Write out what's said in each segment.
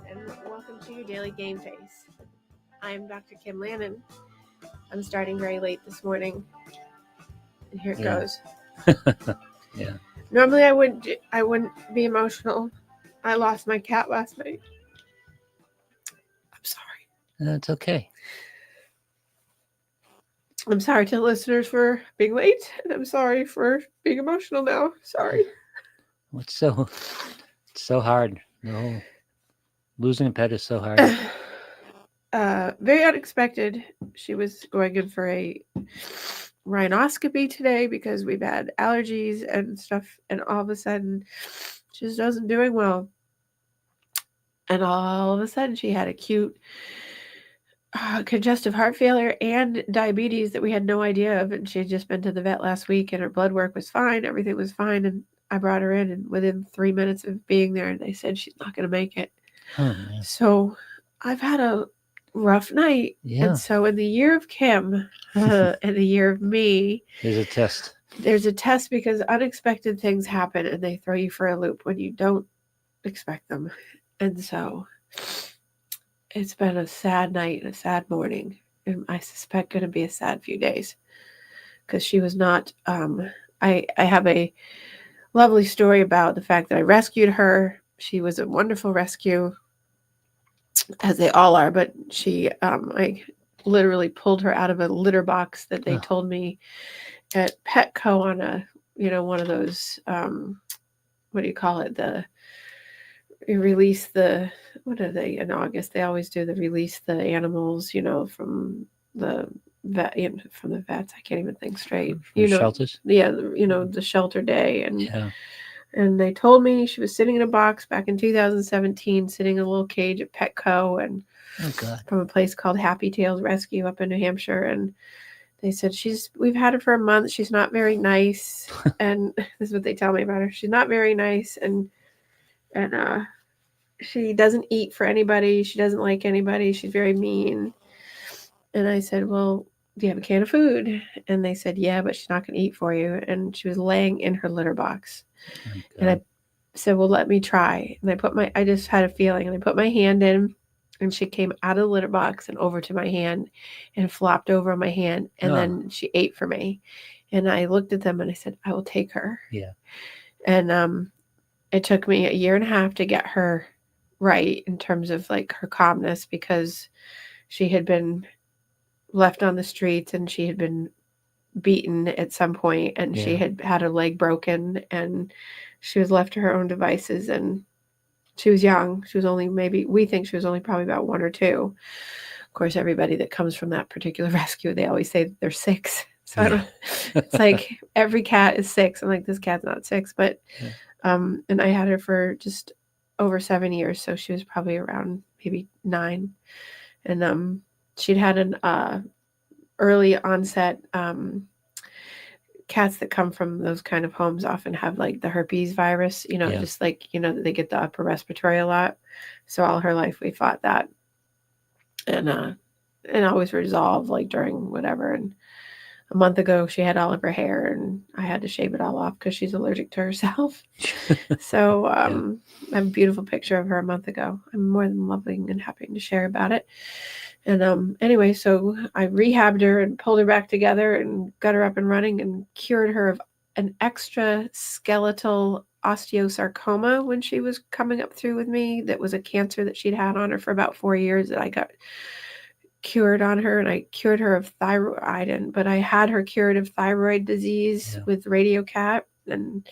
and welcome to your daily game face. I'm Dr. Kim Lannon. I'm starting very late this morning, and here it goes. Yeah. Normally, I wouldn't be emotional. I lost my cat last night. I'm sorry. That's okay. I'm sorry to the listeners for being late, and I'm sorry for being emotional now. Sorry. It's so hard. No, losing a pet is so hard. Very unexpected. She was going in for a rhinoscopy today because we've had allergies and stuff, and all of a sudden she just wasn't doing well. And all of a sudden she had acute congestive heart failure and diabetes that we had no idea of, and she had just been to the vet last week and her blood work was fine, everything was fine, and I brought her in, and within 3 minutes of being there they said she's not going to make it. So I've had a rough night. Yeah. And so in the year of Kim and the year of me, There's a test. There's a test because unexpected things happen and they throw you for a loop when you don't expect them. And so it's been a sad night and a sad morning, and I suspect going to be a sad few days because she was not I have a lovely story about the fact that I rescued her. She was a wonderful rescue, as they all are, but she I literally pulled her out of a litter box that they told me at Petco on a one of those what do you call it, what are they in August, they always do the release the animals from the vet, from the vets. I can't even think straight. Shelters. Yeah, the shelter day. And yeah. And they told me she was sitting in a box back in 2017, sitting in a little cage at Petco, and from a place called Happy Tails Rescue up in New Hampshire. And they said we've had her for a month. She's not very nice, and this is what they tell me about her. She's not very nice, and she doesn't eat for anybody. She doesn't like anybody. She's very mean. And I said, well, do you have a can of food? And they said, yeah, but she's not going to eat for you. And she was laying in her litter box. And I said, well, let me try. And I just had a feeling, and I put my hand in, and she came out of the litter box and over to my hand and flopped over on my hand. And then she ate for me. And I looked at them and I said, I will take her. Yeah. And it took me 1.5 years to get her right in terms of like her calmness, because she had been left on the streets and she had been beaten at some point, and she had had her leg broken, and she was left to her own devices, and she was young. She was only we think she was only probably about 1 or 2. Of course, everybody that comes from that particular rescue, they always say that they're 6. So I don't, it's like every cat is 6. I'm like, this cat's not 6, but and I had her for just over 7 years, so she was probably around maybe 9. And she'd had an early onset. Cats that come from those kind of homes often have like the herpes virus, just like, they get the upper respiratory a lot. So all her life we fought that, and always resolved like during whatever. And a month ago she had all of her hair, and I had to shave it all off because she's allergic to herself. So I have a beautiful picture of her a month ago. I'm more than loving and happy to share about it. And anyway, so I rehabbed her and pulled her back together and got her up and running and cured her of an extra skeletal osteosarcoma when she was coming up through with me. That was a cancer that she'd had on her for about 4 years that I got cured on her, and I cured her of thyroid, but I had her cured of thyroid disease with RadioCat, and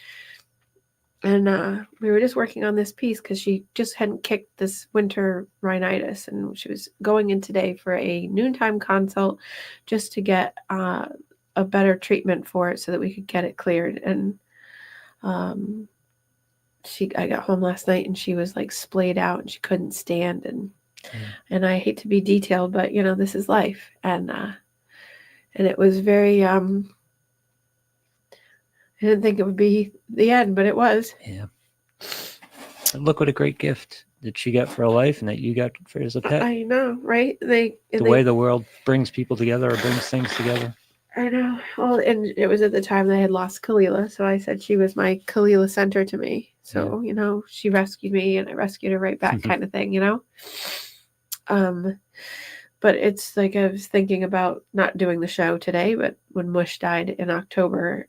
we were just working on this piece because she just hadn't kicked this winter rhinitis, and she was going in today for a noontime consult just to get a better treatment for it so that we could get it cleared. And I got home last night and she was like splayed out and she couldn't stand, and I hate to be detailed, but this is life, and it was very I didn't think it would be the end, but it was. Yeah. Look what a great gift that she got for a life and that you got for as a pet. I know, right? The way the world brings people together or brings things together. I know. Well, and it was at the time that I had lost Kalila, so I said she was my Kalila center to me. So, she rescued me and I rescued her right back kind of thing, But it's like I was thinking about not doing the show today, but when Mush died in October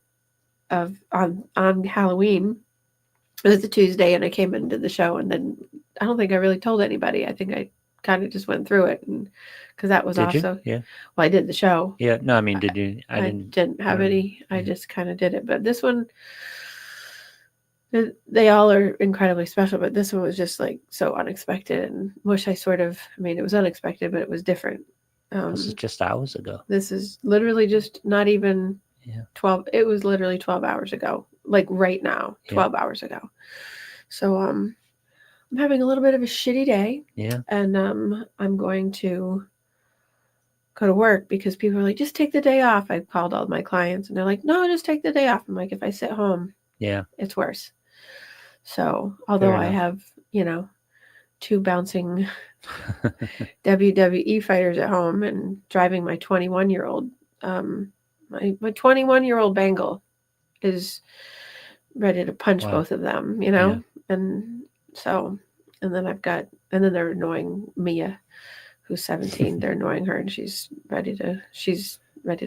on Halloween, it was a Tuesday, and I came and did the show, and then I don't think I really told anybody. I think I kind of just went through it, and because that was Did also you? Yeah. well, I did the show. Yeah. No, I mean, did you? I didn't have any. I just kind of did it, but this one. They all are incredibly special, but this one was just like so unexpected. And Mush, it was unexpected, but it was different. This is just hours ago. This is literally just not even 12. It was literally 12 hours ago, like right now, 12 hours ago. So I'm having a little bit of a shitty day. Yeah. And I'm going to go to work because people are like, just take the day off. I've called all my clients and they're like, no, just take the day off. I'm like, if I sit home, it's worse. So although I have, 2 bouncing WWE fighters at home and driving my 21-year-old, my 21-year-old Bengal is ready to punch both of them, and so, and then they're annoying Mia, who's 17. They're annoying her, and she's ready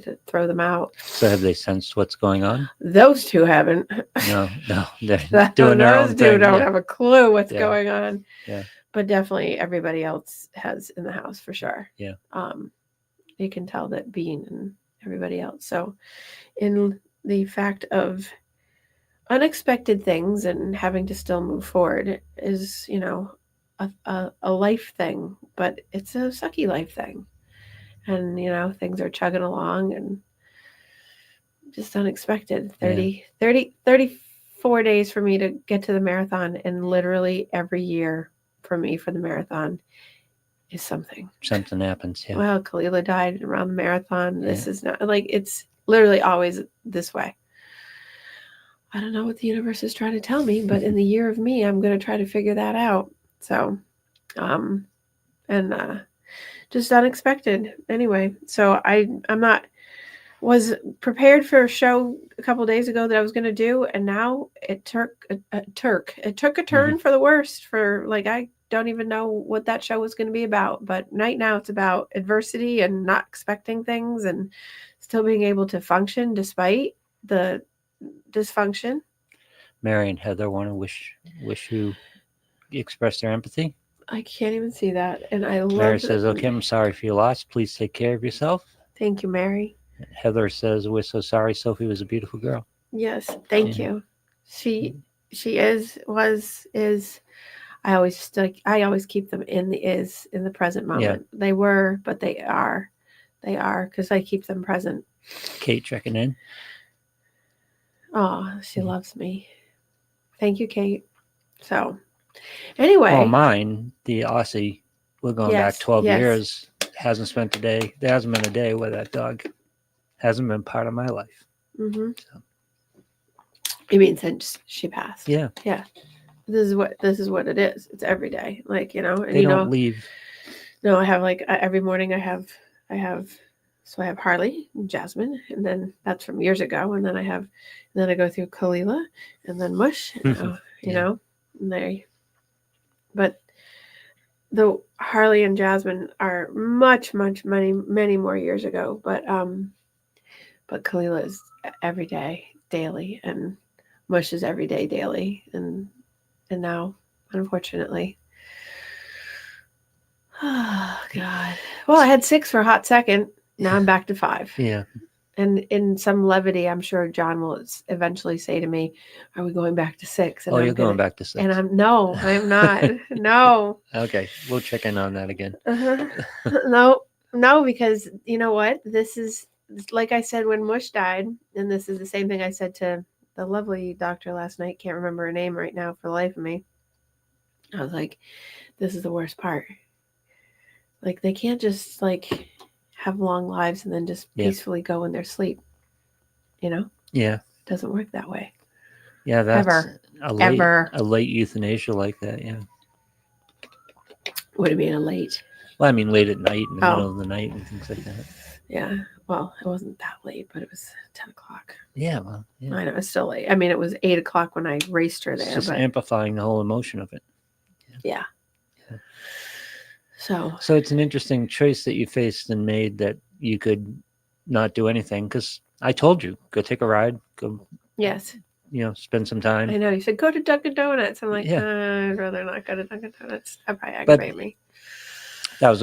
to throw them out. So have they sensed what's going on? Those 2 haven't. No, they're doing their own thing. Those 2 don't have a clue what's going on. Yeah. But definitely everybody else has in the house for sure. Yeah. You can tell that Bean and everybody else. So in the fact of unexpected things and having to still move forward is, a life thing, but it's a sucky life thing. And, things are chugging along and just unexpected. 34 days for me to get to the marathon, and literally every year for me for the marathon is something. Something happens, yeah. Well, Kalila died around the marathon. This is not like it's literally always this way. I don't know what the universe is trying to tell me, but in the year of me, I'm going to try to figure that out. So, just unexpected. Anyway, so was prepared for a show a couple days ago that I was going to do, and now it took a turn for the worst. For like, I don't even know what that show was going to be about, but right now it's about adversity and not expecting things and still being able to function despite the dysfunction. Mary and Heather want to wish you express their empathy. I can't even see that, and I love. Mary says, "Okay, I'm sorry for your loss. Please take care of yourself." Thank you, Mary. Heather says, "We're so sorry. Sophie was a beautiful girl." Yes, thank you. She is. I always keep them in the present moment. Yeah. They were, but they are because I keep them present. Kate checking in. Oh, she loves me. Thank you, Kate. So, anyway. Well, mine, the Aussie, we're going back 12 years. Hasn't spent a day. There hasn't been a day where that dog hasn't been part of my life. Mm-hmm. So. You mean since she passed? Yeah. Yeah. This is what it is. It's every day. Like, and they don't leave. No, I have every morning I have so I have Harley and Jasmine, and then that's from years ago, and then I go through Kalila and then Mush, and but the Harley and Jasmine are much many more years ago, but Kalila is every day, daily, and Mush is every day, daily, and now, unfortunately, oh God. Well, I had 6 for a hot second. Now I'm back to 5. Yeah. And in some levity, I'm sure John will eventually say to me, "Are we going back to 6?" And you're going back to 6. And I'm not. No. Okay, we'll check in on that again. No, because you know what? This is like I said when Mush died, and this is the same thing I said to the lovely doctor last night. Can't remember her name right now for the life of me. I was like, "This is the worst part. Like they can't just have long lives and then just peacefully go in their sleep. Yeah. It doesn't work that way. Yeah, that's a late euthanasia like that, yeah. What do you mean a late? Well, I mean late at night, in the middle of the night and things like that. Yeah. Well, it wasn't that late, but it was 10 o'clock. Yeah, well, yeah. I know, it's still late. I mean, it was 8 o'clock when I raced her there. It's just amplifying the whole emotion of it. Yeah. So it's an interesting choice that you faced and made, that you could not do anything, because I told you, go take a ride, go. Yes. Spend some time. I know. You said go to Dunkin' Donuts. I'm like, I'd rather not go to Dunkin' Donuts. That probably aggravate me. I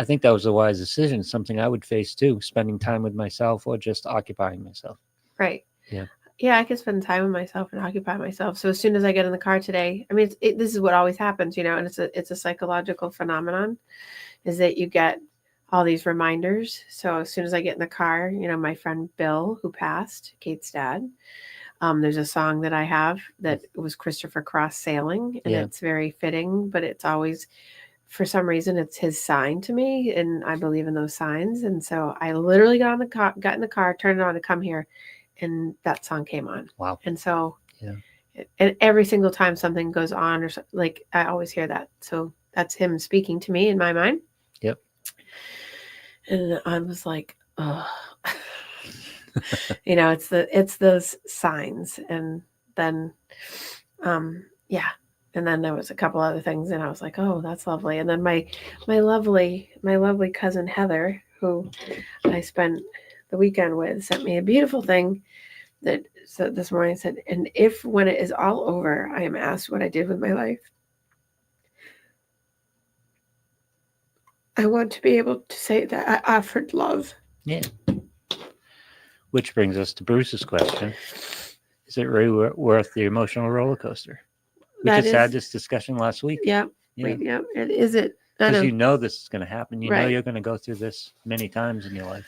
think that was a wise decision. Something I would face too, spending time with myself or just occupying myself. Right. Yeah. Yeah, I can spend time with myself and occupy myself. So as soon as I get in the car today, I mean, this is what always happens, and it's a psychological phenomenon, is that you get all these reminders. So as soon as I get in the car, my friend Bill, who passed, Kate's dad, there's a song that I have that was Christopher Cross Sailing, and it's very fitting, but it's always, for some reason, it's his sign to me, and I believe in those signs. And so I literally got in the car, turned it on to come here, and that song came on. Wow. And so, and every single time something goes on, or like, I always hear that. So that's him speaking to me in my mind. Yep. And I was like, oh, it's those signs. And then, and then there was a couple other things, and I was like, oh, that's lovely. And then my lovely cousin Heather, who I spent the weekend with, sent me a beautiful thing that said this morning, said, and if when it is all over, I am asked what I did with my life, I want to be able to say that I offered love. Yeah. Which brings us to Bruce's question. Is it really worth the emotional roller coaster? We just had this discussion last week. Yeah. Is it? Because this is going to happen. You know you're going to go through this many times in your life.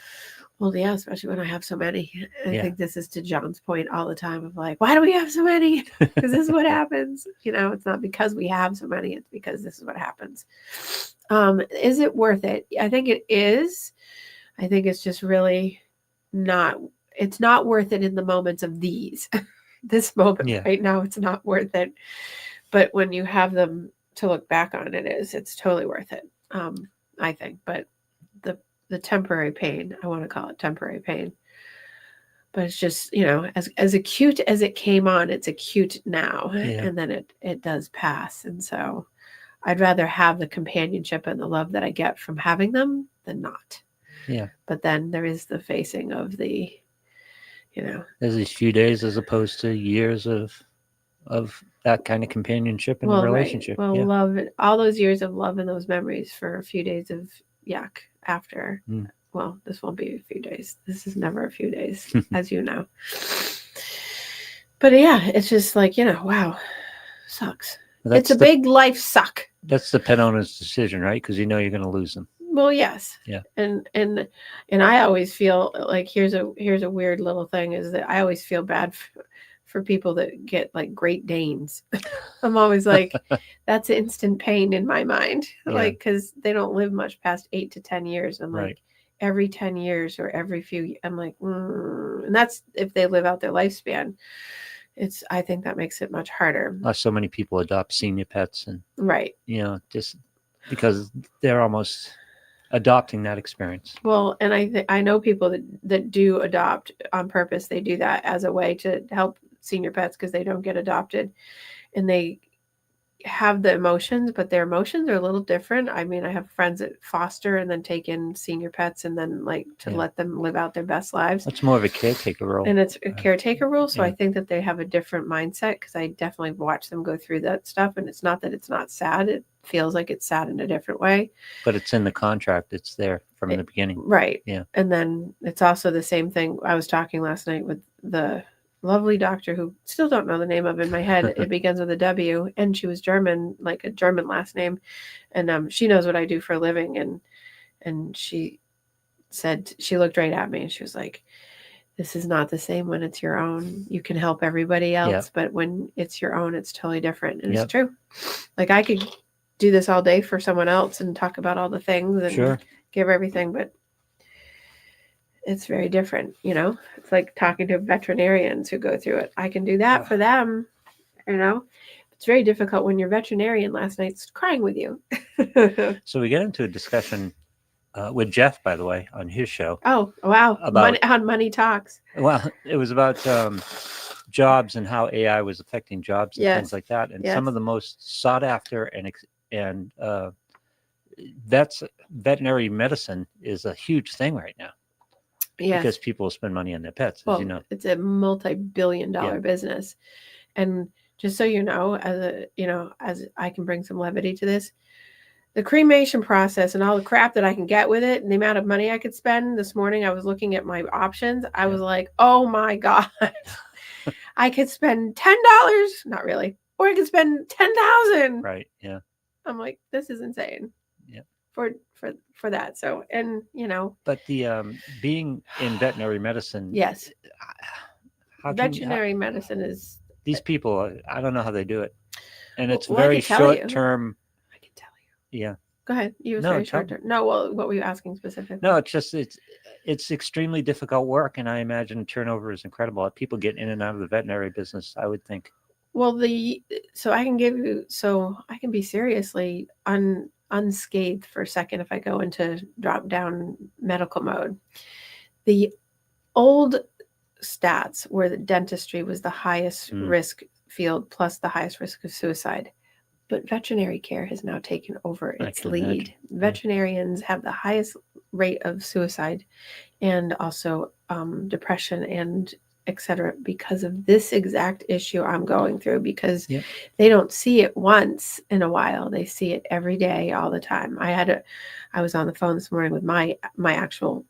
Well, yeah, especially when I have so many. I think this is to John's point all the time of like, why do we have so many? Because this is what happens. It's not because we have so many. It's because this is what happens. Is it worth it? I think it is. I think it's just really not. It's not worth it in the moments of these. This moment right now, it's not worth it. But when you have them to look back on, it is. It's totally worth it, I think. But the temporary pain, I want to call it temporary pain. But it's just, as acute as it came on, it's acute now. Yeah. And then it does pass. And so I'd rather have the companionship and the love that I get from having them than not. Yeah. But then there is the facing of the, there's these few days as opposed to years of that kind of companionship and relationship. Right. Well, love, all those years of love and those memories for a few days of yuck after. Well, this won't be a few days. This is never a few days, as you know. But yeah, it's just like, wow, sucks. It's a big life suck. That's the pet owner's decision, right? Because you're going to lose them. Well, yes. Yeah. And I always feel like here's a weird little thing, is that I always feel bad for people that get like Great Danes. I'm always like, that's instant pain in my mind. Yeah. Like, because they don't live much past 8 to 10 years. I'm like, every 10 years or every few, I'm like, and that's if they live out their lifespan. I think that makes it much harder. So many people adopt senior pets, and just because they're almost adopting that experience. Well, and I know people that do adopt on purpose. They do that as a way to help senior pets because they don't get adopted, and they have the emotions, but their emotions are a little different. I mean, I have friends that foster and then take in senior pets and then like to let them live out their best lives. It's more of a caretaker role. And it's a caretaker role. So I think that they have a different mindset, because I definitely watch them go through that stuff. And it's not that it's not sad. It feels like it's sad in a different way. But it's in the contract. It's there from the beginning. Right. Yeah. And then it's also the same thing. I was talking last night with the lovely doctor who still don't know the name of in my head. It begins with a W, and she was German, like a German last name. And she knows what I do for a living. And she said, she looked right at me and she was like, this is not the same when it's your own. You can help everybody else, but when it's your own, it's totally different. And it's true. Like, I could do this all day for someone else and talk about all the things and give everything, but it's very different, It's like talking to veterinarians who go through it. I can do that for them, It's very difficult when your veterinarian last night's crying with you. So we get into a discussion with Jeff, by the way, on his show. Oh, wow. About Money Talks. Well, it was about jobs and how AI was affecting jobs and things like that. And some of the most sought after and veterinary medicine is a huge thing right now. Yes. Because people spend money on their pets, as you know. It's a multi-billion-dollar business. And just so you know, as I can bring some levity to this, the cremation process and all the crap that I can get with it and the amount of money I could spend. This morning I was looking at my options. I was like, oh my God, I could spend $10. Not really. Or I could spend $10,000. Right. Yeah. I'm like, this is insane. Yeah. For that. So, and but the being in veterinary medicine. Yes. Veterinary medicine is these people. I don't know how they do it. And it's very short term. I can tell you. Yeah. Go ahead. You were very short term. No, well, what were you asking specifically? No, it's extremely difficult work, and I imagine turnover is incredible. People get in and out of the veterinary business, I would think. Well, so I can be seriously unscathed for a second if I go into drop down medical mode. The old stats where the dentistry was the highest risk field plus the highest risk of suicide. But veterinary care has now taken over its lead. Veterinarians have the highest rate of suicide and also depression and etc. because of this exact issue I'm going through, because they don't see it once in a while. They see it every day, all the time. I was on the phone this morning with my actual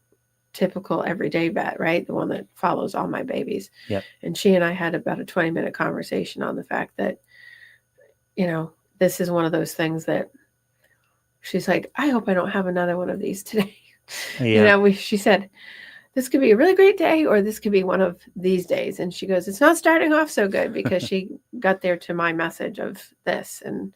typical everyday vet, right? The one that follows all my babies. Yep. And she and I had about a 20-minute conversation on the fact that, this is one of those things that she's like, I hope I don't have another one of these today. Yeah. She said, this could be a really great day or this could be one of these days. And she goes, it's not starting off so good, because she got there to my message of this. And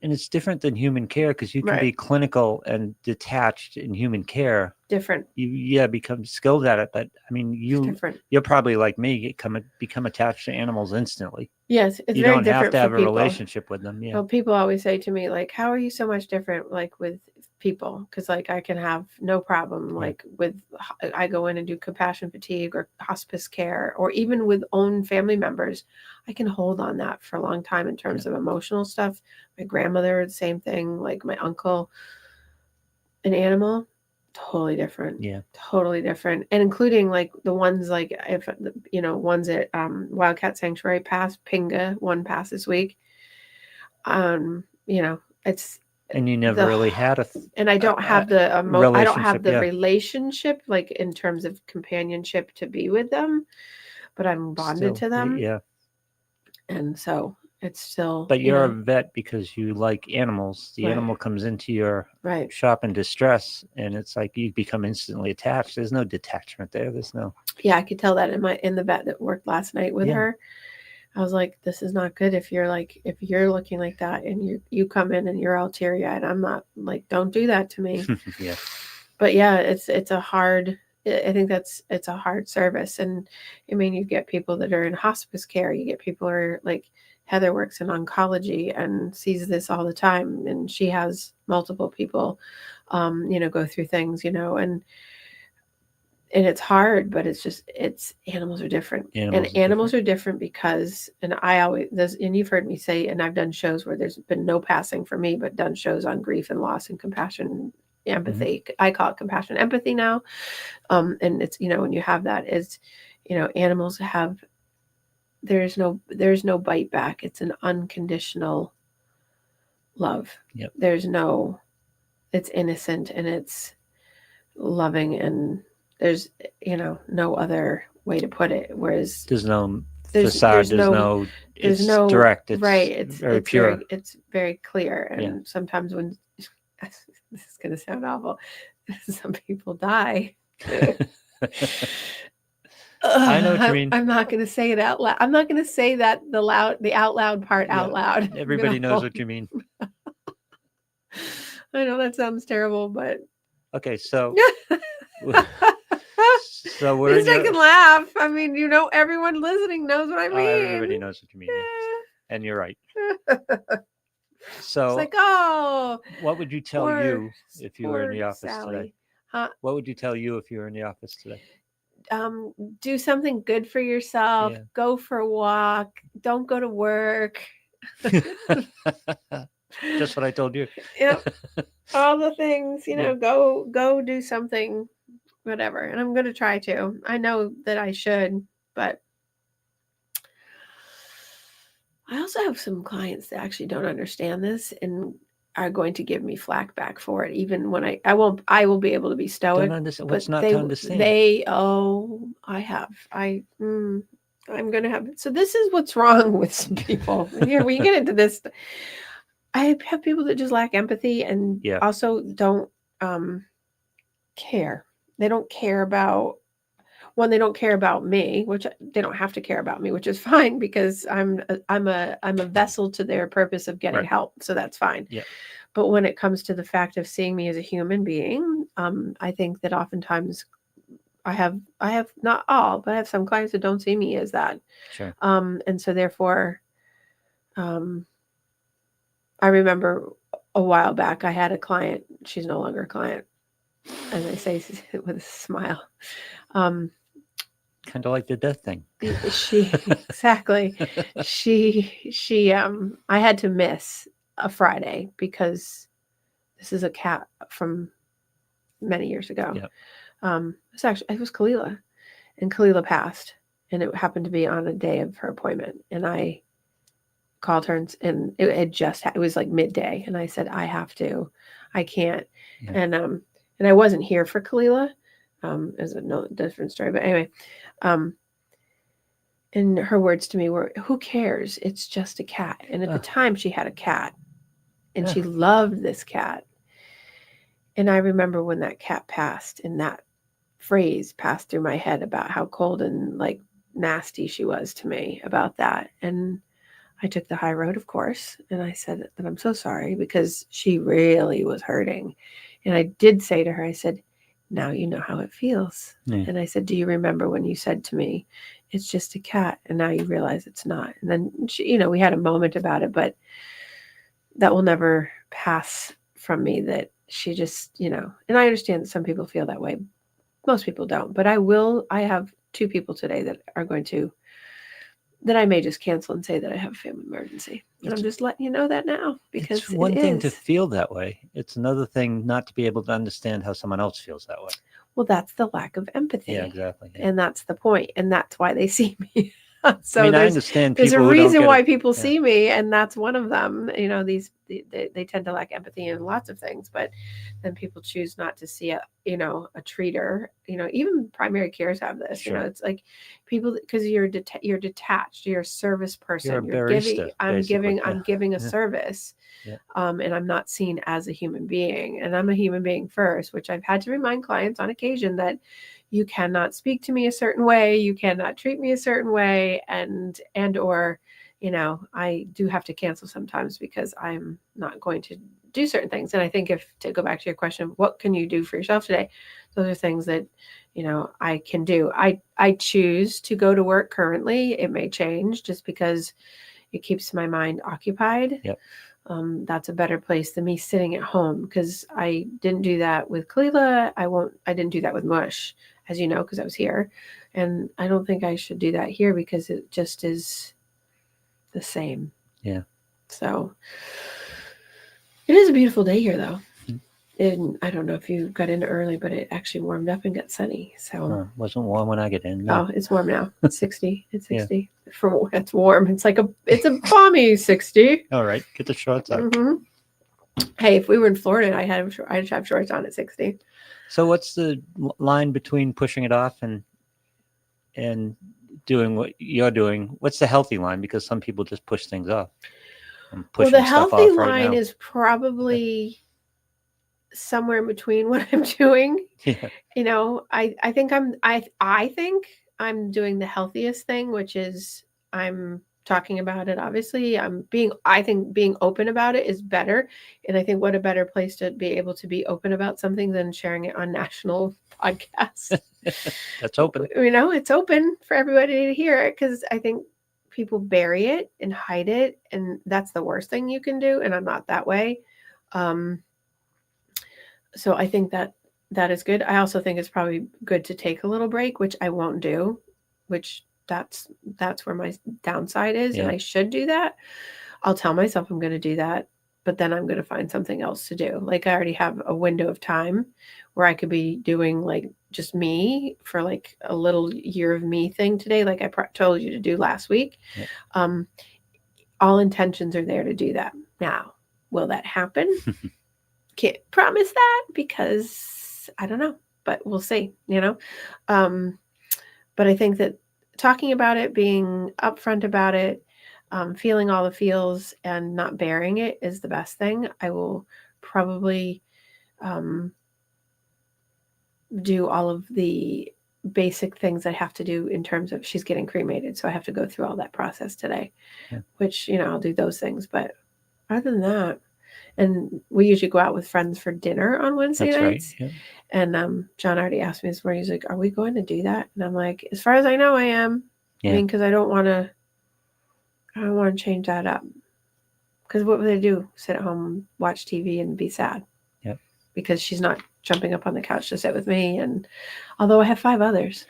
it's different than human care, because you can be clinical and detached in human care. Different. You become skilled at it, but I mean, you're probably like me, become attached to animals instantly. Yes, it's you very don't different have to have for a people. relationship with them. Yeah. Well, people always say to me, like, how are you so much different, like, with people? Because, like, I can have no problem, like, I go in and do compassion fatigue or hospice care, or even with own family members, I can hold on that for a long time in terms of emotional stuff. My grandmother, the same thing, like my uncle. An animal, totally different. Yeah. Totally different. And including like the ones like if ones at Wildcat Sanctuary passed, Pinga one passed this week. It's and you never really had and I don't have the I don't have the relationship like in terms of companionship to be with them, but I'm bonded to them. Yeah. And so it's still. But you're a vet because you like animals. The animal comes into your shop in distress, and it's like you become instantly attached. There's no detachment there. There's no. Yeah, I could tell that in the vet that worked last night with her. I was like, this is not good. If you're looking like that, and you come in and you're all teary eyed, I'm not like, don't do that to me. Yeah. But yeah, it's a hard. I think it's a hard service, and I mean, you get people that are in hospice care. You get people who are like. Heather works in oncology and sees this all the time, and she has multiple people, go through things, and it's hard, but it's animals are different. Animals are different because, and you've heard me say, and I've done shows where there's been no passing for me, but done shows on grief and loss and compassion, empathy. Mm-hmm. I call it compassion, empathy now. And it's, when you have that is, animals have, there's no bite back. It's an unconditional love. Yep. It's innocent and it's loving, and there's, no other way to put it. Whereas there's no facade, it's direct. It's right. It's very pure. It's very clear. And sometimes when, this is going to sound awful, some people die. I know what you mean. I'm not going to say it out loud. I'm not going to say that the out loud part out loud. Everybody knows what you mean. I know that sounds terrible, but okay. So, we're just I can laugh. I mean, everyone listening knows what I mean. Everybody knows what you mean. And you're right. It's So like, oh, what would you tell you if you were in the office Sally. today? Huh? What would you tell you if you were in the office today? Do something good for yourself. Yeah. Go for a walk. Don't go to work. Just what I told you. Yep. All the things, Yeah. go do something, whatever. And I'm going to try to. I know that I should, but I also have some clients that actually don't understand this and are going to give me flack back for it, even when I will be able to be stoic. Don't understand. But What's not to understand? I'm going to have, so this is what's wrong with some people. Here, we get into this. I have people that just lack empathy and also don't care. They don't care about, one, they don't care about me, which they don't have to care about me, which is fine because I'm a vessel to their purpose of getting help. So that's fine. Yeah. But when it comes to the fact of seeing me as a human being, I think that oftentimes I have not all, but I have some clients that don't see me as that. Sure. And so therefore, I remember a while back, I had a client, she's no longer a client, and I say with a smile, kind of like the death thing. Exactly. I had to miss a Friday because this is a cat from many years ago. Yep. It was Kalila, and Kalila passed, and it happened to be on a day of her appointment, and I called her and it was like midday, and I said, I can't. Yeah. And I wasn't here for Kalila. Is a different story, but anyway, and her words to me were, who cares? It's just a cat. And at the time she had a cat and she loved this cat. And I remember when that cat passed and that phrase passed through my head about how cold and like nasty she was to me about that. And I took the high road, of course. And I said that I'm so sorry because she really was hurting. And I did say to her, I said, now you know how it feels. Yeah. And I said, do you remember when you said to me, it's just a cat, and now you realize it's not? And then she, we had a moment about it, but that will never pass from me, that she just, and I understand that some people feel that way. Most people don't, but I have 2 people today that are going to, that I may just cancel and say that I have a family emergency. And I'm just letting you know that now, because it's one thing to feel that way. It's another thing not to be able to understand how someone else feels that way. Well, that's the lack of empathy. Yeah, exactly. Yeah. And that's the point. And that's why they see me. So I understand there's a reason why people see me, and that's one of them. They tend to lack empathy in lots of things, but then people choose not to see a treater. Even primary cares have this. Sure. It's like people, because you're detached. You're a service person. You're giving. I'm giving a service. Yeah. And I'm not seen as a human being, and I'm a human being first, which I've had to remind clients on occasion that you cannot speak to me a certain way, you cannot treat me a certain way, and or I do have to cancel sometimes because I'm not going to do certain things. And I think, if to go back to your question, what can you do for yourself today? Those are things that I can do. I choose to go to work currently. It may change just because it keeps my mind occupied. Yep. That's a better place than me sitting at home, because I didn't do that with Kalila. I didn't do that with Mush, as you know, because I was here. And I don't think I should do that here because it just is the same. Yeah. So it is a beautiful day here, though. And I don't know if you got in early, but it actually warmed up and got sunny. So it wasn't warm when I get in. No. Oh, it's warm now. It's 60. It's 60. Yeah. It's warm. It's a balmy 60. All right, get the shorts out. Mm-hmm. Hey, if we were in Florida, I'd have shorts on at 60. So what's the line between pushing it off and doing what you're doing? What's the healthy line? Because some people just push things off. Well, the healthy line is probably somewhere in between what I'm doing. Yeah. I think I'm doing the healthiest thing, which is I'm talking about it. Obviously, I think being open about it is better. And I think what a better place to be able to be open about something than sharing it on national podcasts. That's open. It's open for everybody to hear it, because I think people bury it and hide it, and that's the worst thing you can do, and I'm not that way. So I think that is good. I also think it's probably good to take a little break, which I won't do, which that's where my downside is, and I should do that. I'll tell myself I'm going to do that, but then I'm going to find something else to do. Like I already have a window of time where I could be doing like just me for like a little year of me thing today, like I told you to do last week. All intentions are there to do that. Now, will that happen? Can't promise that because I don't know, but we'll see, But I think that talking about it, being upfront about it, feeling all the feels and not bearing it is the best thing. I will probably do all of the basic things I have to do in terms of she's getting cremated. So I have to go through all that process today, which, I'll do those things. But other than that, and we usually go out with friends for dinner on Wednesday nights. Right. And John already asked me this morning, he's like, are we going to do that? And I'm like, as far as I know, I am. I mean, because I don't want to change that up. Because what would they do? Sit at home, watch TV, and be sad. Because she's not jumping up on the couch to sit with me. And although I have 5 others.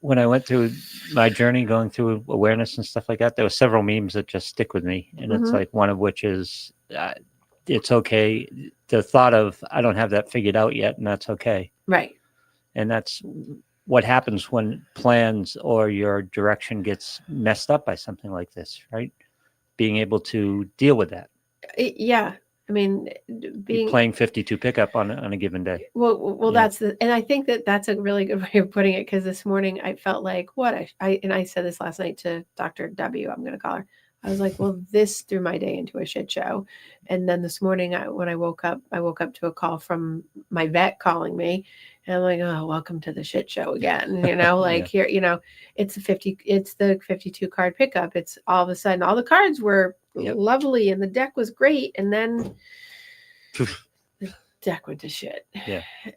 When I went through my journey, going through awareness and stuff like that, there were several memes that just stick with me. And it's like one of which is, it's okay. The thought of, I don't have that figured out yet, and that's okay. Right. And that's what happens when plans or your direction gets messed up by something like this, right? Being able to deal with that. Yeah. I mean, playing 52 pickup on a given day. Well, and I think that's a really good way of putting it, because this morning I felt like I said this last night to Dr. W, I'm going to call her. I was like, well, this threw my day into a shit show. And then this morning when I woke up to a call from my vet calling me, and I'm like, oh, welcome to the shit show again. Here, it's the 52 card pickup. It's all of a sudden all the cards were lovely and the deck was great, and then the deck went to shit.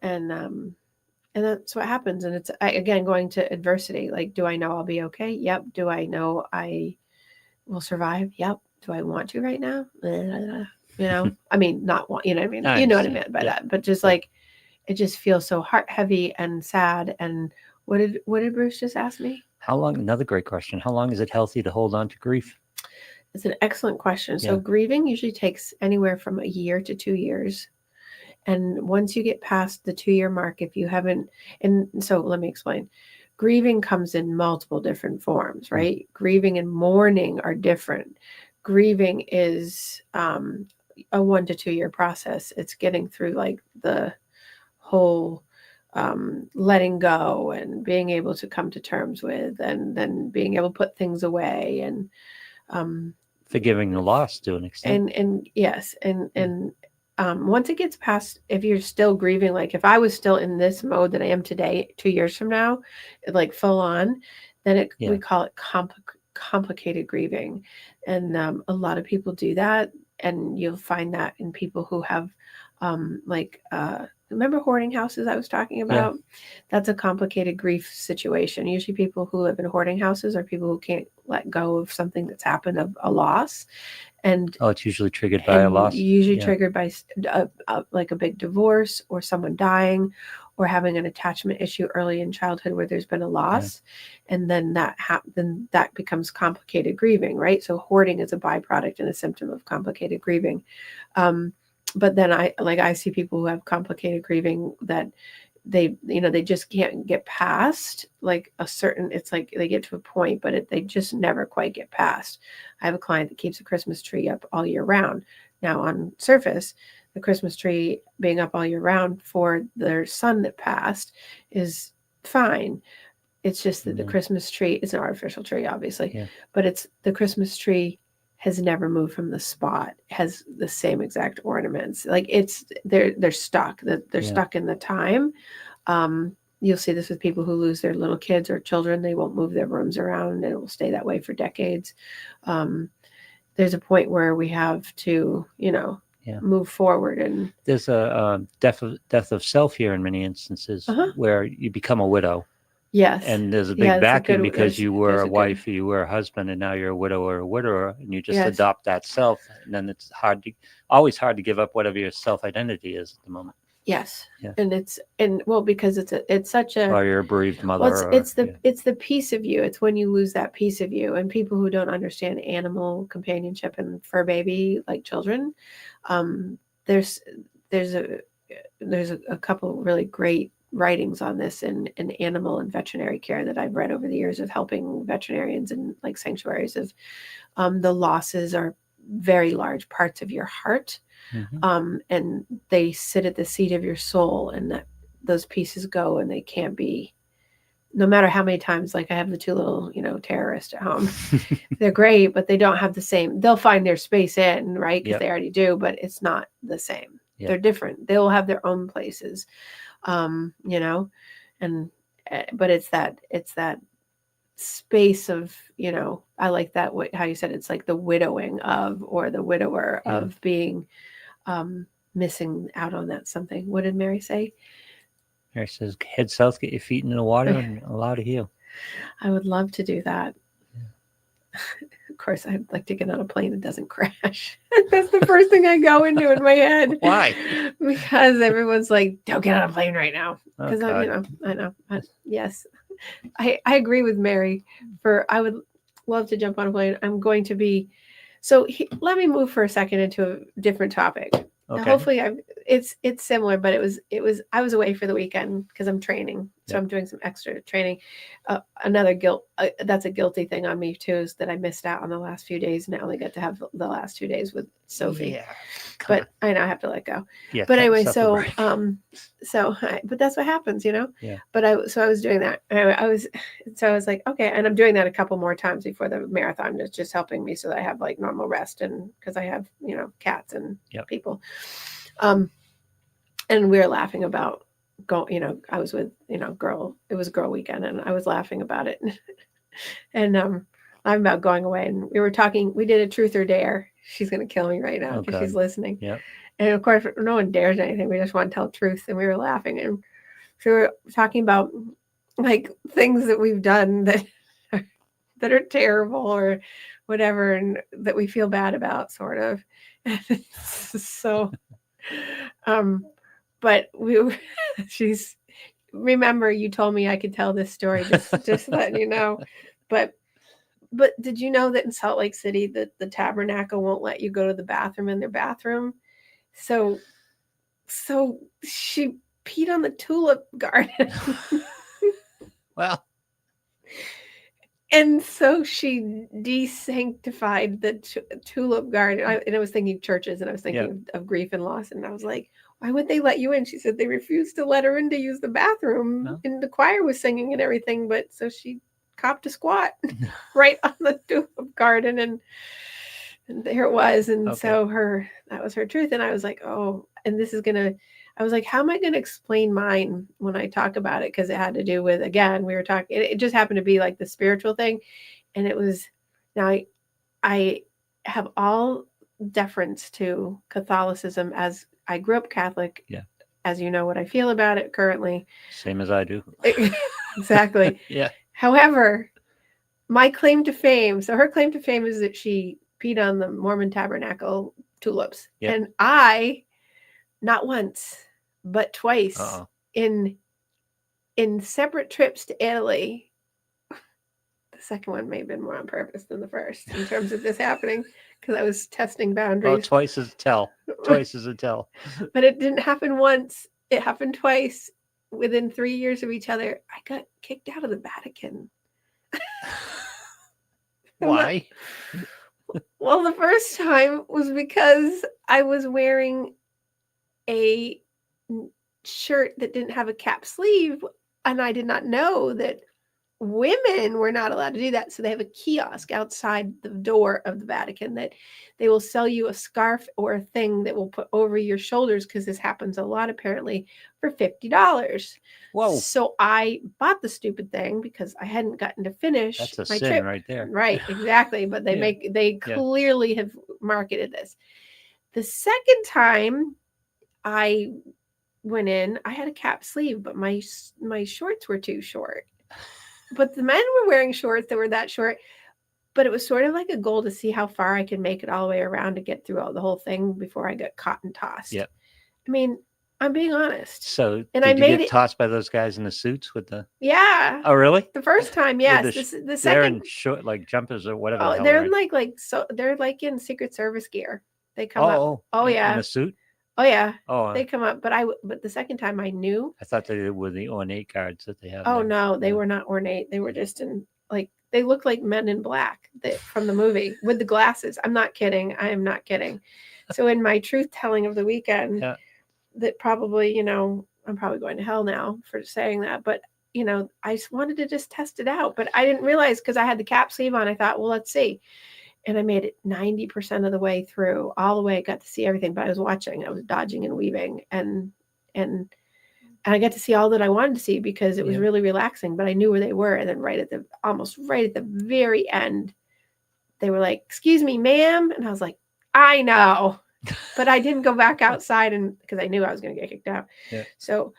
And that's what happens. And it's again going to adversity. Like, do I know I'll be okay? Yep. Do I know I will survive? Yep. Do I want to right now? I mean, not want. You know what I mean? You know what I meant by that. But just like, it just feels so heart heavy and sad. And what did Bruce just ask me? How long? Another great question. How long is it healthy to hold on to grief? It's an excellent question. So grieving usually takes anywhere from a year to 2 years. And once you get past the 2-year mark, if you haven't, and so let me explain. Grieving comes in multiple different forms, right? Grieving and mourning are different. Grieving is a 1 to 2 year process. It's getting through like the whole letting go and being able to come to terms with, and then being able to put things away, and forgiving the loss to an extent. And yes, and once it gets past, if you're still grieving, like if I was still in this mode that I am today, 2 years from now, like full on, then we call it complicated grieving. And a lot of people do that, and you'll find that in people who have remember hoarding houses I was talking about? That's a complicated grief situation. Usually people who live in hoarding houses are people who can't let go of something that's happened, of a loss. And it's usually triggered by a loss. Usually triggered by like a big divorce, or someone dying, or having an attachment issue early in childhood where there's been a loss, and then that becomes complicated grieving, right? So hoarding is a byproduct and a symptom of complicated grieving. But then I see people who have complicated grieving that they just can't get past like a certain, it's like they get to a point, but they just never quite get past. I have a client that keeps a Christmas tree up all year round. Now on surface, the Christmas tree being up all year round for their son that passed is fine. It's just that the Christmas tree is an artificial tree, obviously, but it's the Christmas tree has never moved from the spot, has the same exact ornaments. Like they're stuck. They're stuck in the time. You'll see this with people who lose their little kids or children. They won't move their rooms around, and it will stay that way for decades. There's a point where we have to, move forward. And there's a death of self here in many instances where you become a widow, Yes. And there's a Yeah, big it's a vacuum good. because you were There's a a good. wife, you were a husband, and now you're a widow or a widower, and you just Yes. adopt that self. And then it's always hard to give up whatever your self identity is at the moment. Yes. Yeah. And well, because it's such a, Or you're a bereaved mother. well, Or, it's the piece of you. It's when you lose that piece of you, and people who don't understand animal companionship and fur baby like children, um, there's there's a a couple really great writings on this in animal and veterinary care that I've read over the years of helping veterinarians and like sanctuaries of the losses are very large parts of your heart, and they sit at the seat of your soul, and that those pieces go and they can't be, no matter how many times, like I have the two little, terrorists at home. They're great, but they don't have the same, they'll find their space in, right? Because they already do, but it's not the same. They're different. They'll have their own places, and but it's that space of, I like that how you said it's like the widowing of, or the widower of being missing out on that something. What did Mary say? Mary says, head south, get your feet in the water, and allow to heal. I would love to do that. Of course, I'd like to get on a plane that doesn't crash. That's the first thing I go into in my head. Why? Because everyone's like, don't get on a plane right now. Because Oh, I know. Yes, I agree with Mary. I would love to jump on a plane. I'm going to be. So let me move for a second into a different topic. Okay. Hopefully, it's similar, but it was I was away for the weekend because I'm training, so I'm doing some extra training. Another guilt, that's a guilty thing on me too, is that I missed out on the last few days, and I only got to have the last 2 days with Sophie. Yeah. But I know I have to let go. Yeah. But anyway, so but that's what happens, Yeah. But I was doing that. I was like, okay, and I'm doing that a couple more times before the marathon. It's just helping me so that I have like normal rest, and because I have cats and people. And we were laughing about I was with girl. It was girl weekend, and I was laughing about it, and I'm about going away, and we were talking. We did a truth or dare. She's gonna kill me right now because she's listening. Yeah. And of course, no one dares anything. We just want to tell truth, and we were laughing, and so we were talking about like things that we've done that are terrible or whatever, and that we feel bad about, sort of. So, but she's. Remember, you told me I could tell this story. Just letting you know, but did you know that in Salt Lake City that the Tabernacle won't let you go to the bathroom in their bathroom? So she peed on the tulip garden. Well. And so she desanctified the tulip garden. And I was thinking churches, and I was thinking of grief and loss. And I was like, why would they let you in? She said they refused to let her in to use the bathroom. No. And the choir was singing and everything. But so she copped a squat right on the tulip garden. And there it was. And so that was her truth. And I was like, oh, and this is going to, I was like, how am I going to explain mine when I talk about it? Because it had to do with, again, we were talking, it just happened to be like the spiritual thing. And it was, now I have all deference to Catholicism, as I grew up Catholic. Yeah. As you know what I feel about it currently. Same as I do. Exactly. Yeah. However, my claim to fame, so her claim to fame is that she peed on the Mormon Tabernacle tulips. Yep. And I, not once, but twice in separate trips to Italy. The second one may have been more on purpose than the first in terms of this happening, because I was testing boundaries. Oh, twice is a tell. Twice is a tell. But it didn't happen once. It happened twice within 3 years of each other. I got kicked out of the Vatican. Why? Well, the first time was because I was wearing a shirt that didn't have a cap sleeve, and I did not know that women were not allowed to do that. So they have a kiosk outside the door of the Vatican that they will sell you a scarf or a thing that will put over your shoulders, because this happens a lot apparently, for $50. Whoa. So I bought the stupid thing because I hadn't gotten to finish my sin trip right there. Right, exactly. But they clearly have marketed this. The second time I went in, I had a cap sleeve, but my shorts were too short. but the men were wearing shorts that were that short. But it was sort of like a goal to see how far I could make it all the way around to get through the whole thing before I got caught and tossed. Yep. I mean, I'm being honest. So and did I you made get it. tossed by those guys in the suits with the? Yeah. Oh, really? The first time, yes. The They're second, in short, like jumpers or whatever. The oh, hell they're they're in so they're like in Secret Service gear. They come up. Oh in yeah. a suit. Oh yeah. Oh, They come up, but the second time I knew. I thought they were the ornate guards that they have. Oh there. no, they were not ornate. They were just in like they looked like Men in Black from the movie with the glasses. I'm not kidding. I am not kidding. So in my truth telling of the weekend, that probably, I'm probably going to hell now for saying that, but I just wanted to just test it out, but I didn't realize because I had the cap sleeve on. I thought, well, let's see. And I made it 90% of the way through, all the way. I got to see everything, but I was watching, I was dodging and weaving, and I got to see all that I wanted to see because it was really relaxing, but I knew where they were. And then almost right at the very end, they were like, "Excuse me, ma'am." And I was like, "I know." But I didn't go back outside because I knew I was going to get kicked out. Yeah. So,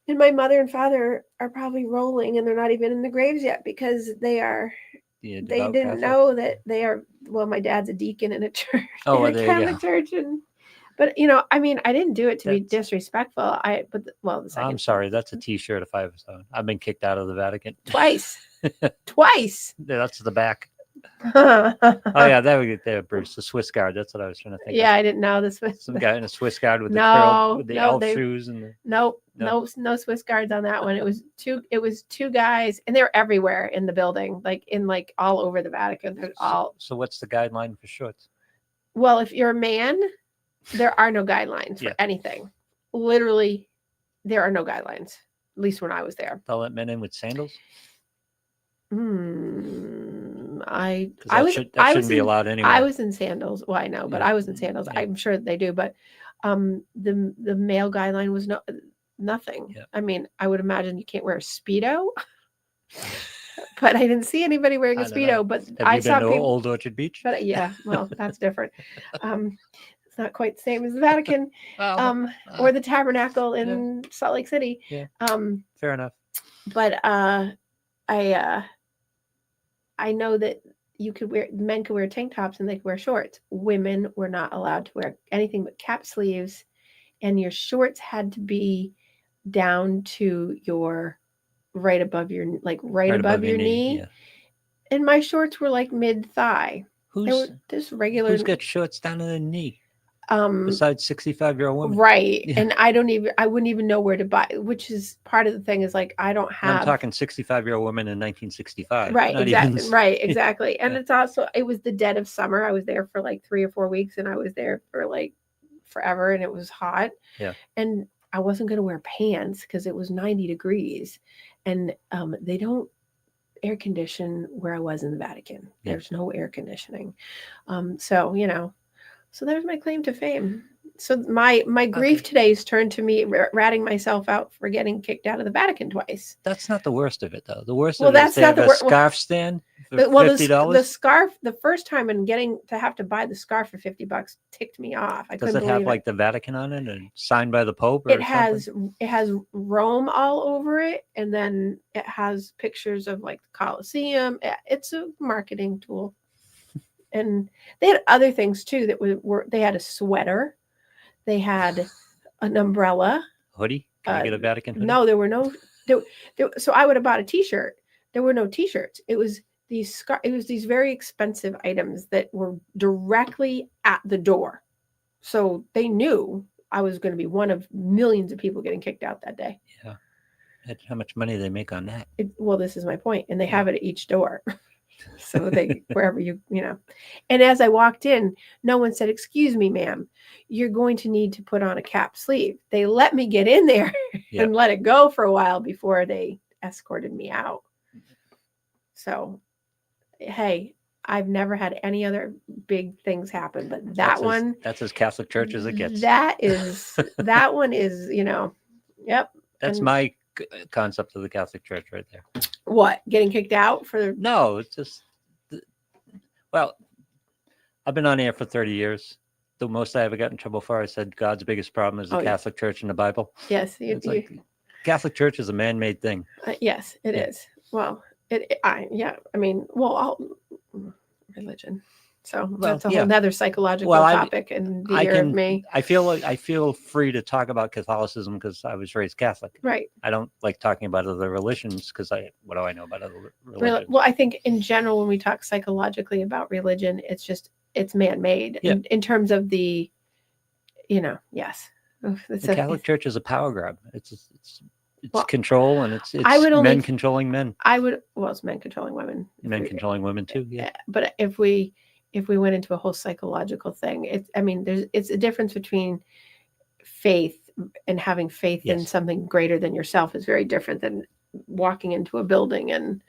and my mother and father are probably rolling and they're not even in the graves yet because they didn't know that they are, well, my dad's a deacon in a church, in a Catholic church. But I mean, I didn't do it to be disrespectful. I'm sorry. That's a T-shirt. If I've been kicked out of the Vatican twice. That's the back. Oh yeah, there we get there, Bruce. The Swiss guard. That's what I was trying to think. Yeah, of. I didn't know the Swiss. Some guy in a Swiss guard with the curl, with the elf shoes and the. No Swiss guards on that one. It was two guys, and they were everywhere in the building, like all over the Vatican. They're all. So what's the guideline for shorts? Well, if you're a man, there are no guidelines for anything. Literally, there are no guidelines. At least when I was there. They'll let men in with sandals. I shouldn't be allowed anyway. I was in sandals. Well, I know, but I was in sandals. Yeah. I'm sure that they do, but the male guideline was nothing. Yeah. I mean, I would imagine you can't wear a Speedo, but I didn't see anybody wearing a Speedo. But I saw people. Old Orchard Beach. But yeah, well, that's different. It's not quite the same as the Vatican, or the Tabernacle in Salt Lake City. Yeah. Fair enough. But I know that men could wear tank tops and they could wear shorts. Women were not allowed to wear anything but cap sleeves, and your shorts had to be down to right above your knee. Yeah. And my shorts were like mid thigh. Who's got shorts down to the knee? Besides 65-year-old women, right? Yeah. And I wouldn't even know where to buy, which is part of the thing. Is like I don't have. I'm talking 65-year-old women in 1965, right? Exactly, right, exactly. And it was the dead of summer. I was there for like 3 or 4 weeks, and I was there for like forever, and it was hot. Yeah, and I wasn't going to wear pants because it was 90 degrees, and they don't air condition where I was in the Vatican. Yeah. There's no air conditioning, So there's my claim to fame. So my grief today is turned to me ratting myself out for getting kicked out of the Vatican twice. That's not the worst of it, though. The worst of it is they have a scarf stand for $50. The scarf, the first time and getting to have to buy the scarf for $50 ticked me off. Does it have like the Vatican on it and signed by the Pope? It has Rome all over it, and then it has pictures of like the Colosseum. It's a marketing tool. And they had other things too that they had a sweater, they had an umbrella, hoodie. Can I get a Vatican hoodie? No, there were no. So I would have bought a T-shirt. There were no T-shirts. It was these very expensive items that were directly at the door, so they knew I was going to be one of millions of people getting kicked out that day. Yeah, how much money do they make on that? Well, this is my point, and they have it at each door. So wherever and as I walked in, no one said, "Excuse me, ma'am, you're going to need to put on a cap sleeve." They let me get in there and let it go for a while before they escorted me out. So, hey, I've never had any other big things happen, but that's as Catholic Church as it gets. That one is, yep. That's my concept of the Catholic Church right there. What, getting kicked out for? No, it's just, well, I've been on air for 30 years. The most I ever got in trouble for, I said God's biggest problem is the Catholic Church and the Bible. Yes, like, Catholic Church is a man-made thing. Yes, it is. Well, religion. So that's a whole other psychological topic in the year of me. I feel free to talk about Catholicism because I was raised Catholic. Right. I don't like talking about other religions because what do I know about other religions? Well, I think in general, when we talk psychologically about religion, it's man-made in terms of the, yes. The Catholic Church is a power grab. It's control, and it's men controlling men. It's men controlling women. Men controlling women too. Yeah. But if we went into a whole psychological thing, it's a difference between faith and having faith in something greater than yourself is very different than walking into a building and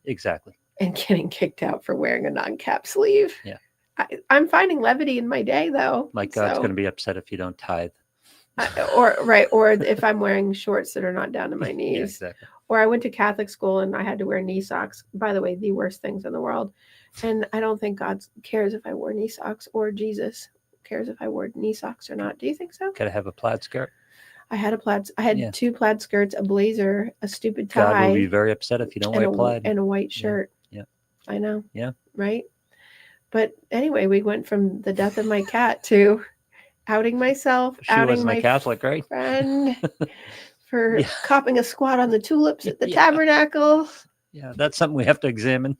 exactly and getting kicked out for wearing a non-cap sleeve. Yeah. I'm finding levity in my day, though. My God's going to be upset if you don't tithe. Or if I'm wearing shorts that are not down to my knees. Yeah, exactly. Or I went to Catholic school and I had to wear knee socks. By the way, the worst things in the world. And I don't think God cares if I wore knee socks, or Jesus cares if I wore knee socks or not. Do you think so? Gotta have a plaid skirt. I had two plaid skirts, a blazer, a stupid tie. God will be very upset if you don't wear plaid. And a white shirt. Yeah. I know. Yeah. Right? But anyway, we went from the death of my cat to outing myself, outing my Catholic, right? friend for copping a squat on the tulips at the tabernacle. Yeah, that's something we have to examine.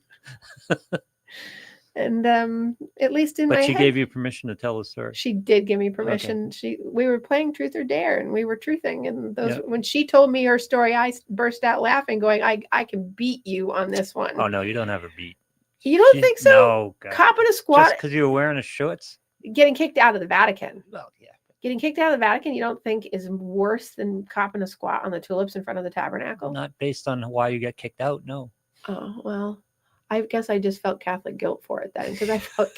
And at least in my head. But she gave you permission to tell the story. She did give me permission. Okay. We were playing Truth or Dare, and we were truthing. And when she told me her story, I burst out laughing, going, "I can beat you on this one." Oh no, you don't have a beat. You don't think so? No, God. Copping a squat just because you were wearing a shorts. Getting kicked out of the Vatican. Well, yeah. Getting kicked out of the Vatican, you don't think is worse than copping a squat on the tulips in front of the tabernacle? Not based on why you got kicked out, no. Oh, well, I guess I just felt Catholic guilt for it then, because I felt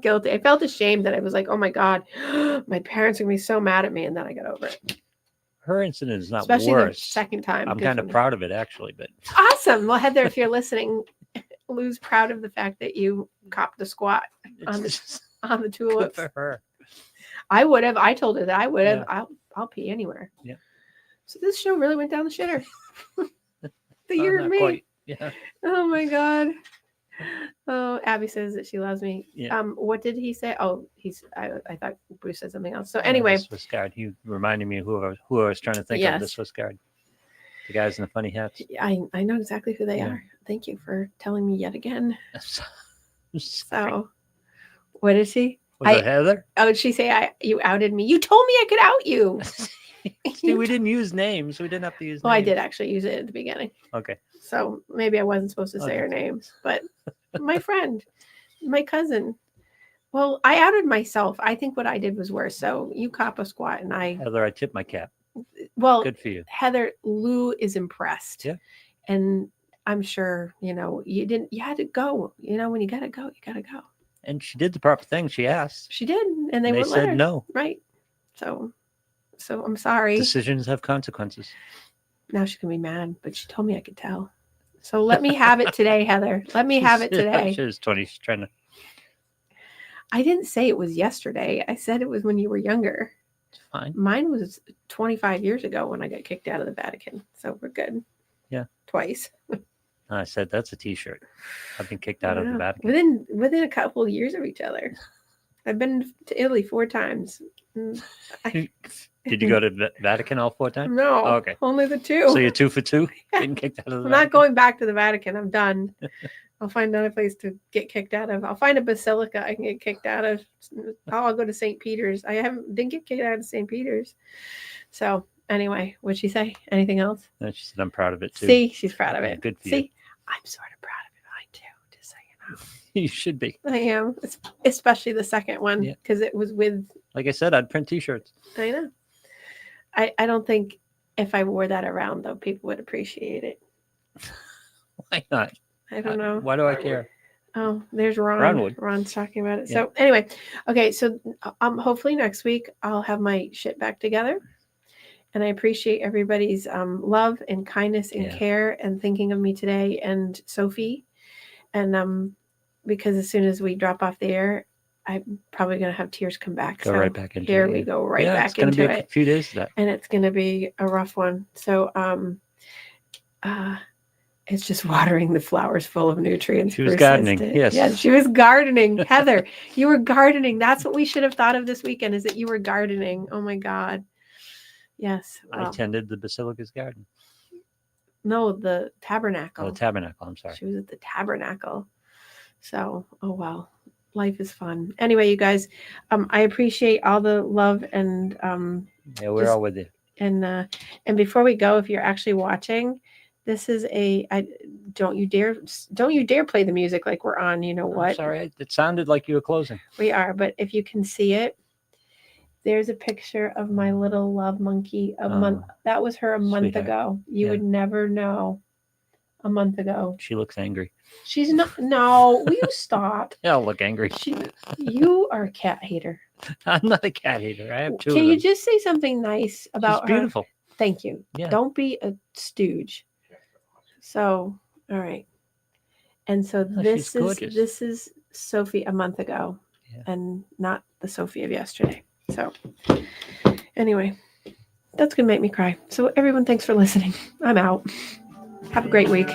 guilty. I felt ashamed that I was like, oh my God, my parents are going to be so mad at me, and then I got over it. Her incident is not Especially worse. The second time. I'm kind of proud of it, actually. But awesome. Well, Heather, if you're listening, Lou's proud of the fact that you copped the squat on the tulips. Good for her. I would have. I told her that I would have. Yeah. I'll pee anywhere. Yeah. So this show really went down the shitter. The year of me. Quite. Yeah. Oh my God. Oh, Abby says that she loves me. Yeah. What did he say? Oh, I thought Bruce said something else. So anyway, the Swiss Guard. He reminded me of who I was trying to think of. The Swiss Guard. The guys in the funny hats. I know exactly who they are. Thank you for telling me yet again. So, what is she? Was it Heather? Oh, did she say you outed me? You told me I could out you. See, we didn't use names. We didn't have to use names. Well, I did actually use it at the beginning. Okay. So maybe I wasn't supposed to say her name, but my friend, my cousin. Well, I outed myself. I think what I did was worse. So you cop a squat and Heather, I tipped my cap. Well, good for you. Heather, Lou is impressed. Yeah. And I'm sure, you had to go. When you got to go, you got to go. And she did the proper thing. She asked. She did. And they said let her. No. Right. So I'm sorry. Decisions have consequences. Now she can be mad, but she told me I could tell. So let me have it today, Heather. Let me have it today. She was 20. She's trying to. I didn't say it was yesterday. I said it was when you were younger. It's fine. Mine was 25 years ago when I got kicked out of the Vatican. So we're good. Yeah. Twice. I said, that's a t-shirt. I've been kicked out of the Vatican. Within a couple of years of each other. I've been to Italy 4 times. Did you go to the Vatican all 4 times? No. Oh, okay. Only the 2. So you're 2 for 2? Getting kicked out of the I'm Vatican? not going back to the Vatican. I'm done. I'll find another place to get kicked out of. I'll find a basilica I can get kicked out of. I'll go to St. Peter's. Didn't get kicked out of St. Peter's. So anyway, what'd she say? Anything else? No, she said, I'm proud of it too. See, she's proud of it. Good for you. See, I'm sort of proud of it. I too, just so you know. You should be. I am, especially the second one, because it was with. Like I said, I'd print t-shirts. I know. I don't think if I wore that around, though, people would appreciate it. Why not? I don't know. Why do I care? Oh, there's Ron. Ron would. Ron's talking about it. Yeah. So anyway, okay. So hopefully next week I'll have my shit back together. And I appreciate everybody's love and kindness and care and thinking of me today and Sophie. And because as soon as we drop off the air, I'm probably going to have tears come back. Go right back into here it. we go right Yeah, back it's going to into be a it. few days to that. And it's going to be a rough one. So, it's just watering the flowers full of nutrients. She was gardening. Yes, she was gardening. Heather, you were gardening. That's what we should have thought of this weekend, is that you were gardening. Oh my God. Yes. I tended the Basilica's garden. No, the tabernacle. Oh, the tabernacle. I'm sorry. She was at the tabernacle. So, oh well, life is fun. Anyway, you guys, I appreciate all the love and yeah, we're all with you. And before we go, if you're actually watching, this is don't you dare play the music like we're on. You know what? I'm sorry, it sounded like you were closing. We are, but if you can see it, there's a picture of my little love monkey that was her a month ago. You would never know. A month ago. She looks angry. She's not. No, will you stop? Yeah, I'll look angry. You are a cat hater. I'm not a cat hater. I have two. Can you just say something nice about her? She's beautiful. Thank you. Yeah. Don't be a stooge. So, all right. And so this is Sophie a month ago, and not the Sophie of yesterday. So, anyway, that's gonna make me cry. So, everyone, thanks for listening. I'm out. Have a great week.